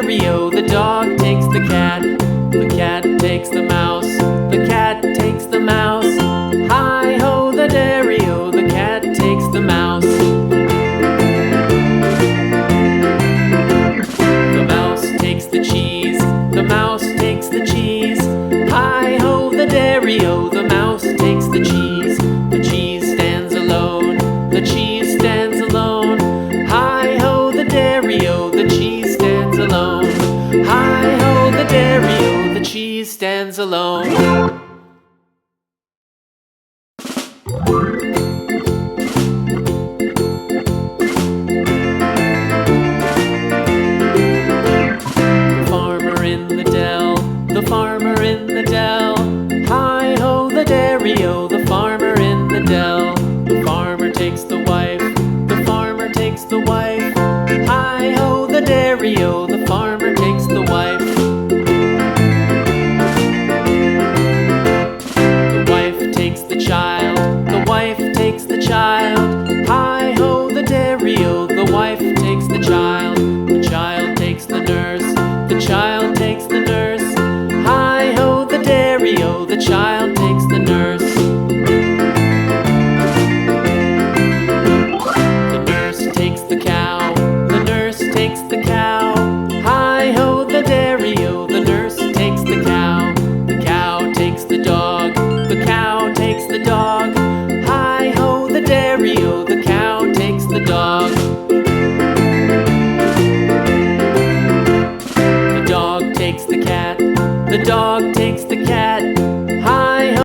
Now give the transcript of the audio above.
dairy-o, the dog takes the cat. The cat takes the mouse, the cat takes the mouse. Hi-ho, the dairy-o, the cat takes the mouse. The mouse takes the cheese, the mouse takes the cheese. Hi-ho, the dairy-o, the mouse takes the cheese. The cheese stands alone, the cheese stands alone. Hi-ho, the dairy-o, the cheese stands alone. Hi-ho, the dairy-o, the cheese stands alone. The farmer in the dell. Hi-ho, the dairy-o, the farmer in the dell. The farmer takes the wife, the farmer takes the wife. Hi-ho, the dairy-o, the farmer takes the wife. The wife takes the child, the wife takes the child. Hi-ho, the dairy-o, the wife takes the child. The child takes the nurse, the child takes the nurse. Hi-ho, the dairy-o, the child takes the nurse. The nurse takes the cow, the nurse takes the cow. Hi-ho, the dairy-o, the nurse takes the cow. The cow takes the dog, the cow takes the dog. Hi-ho, the dairy-o, the cow takes the dog. The dog takes the cat, the dog takes the cat.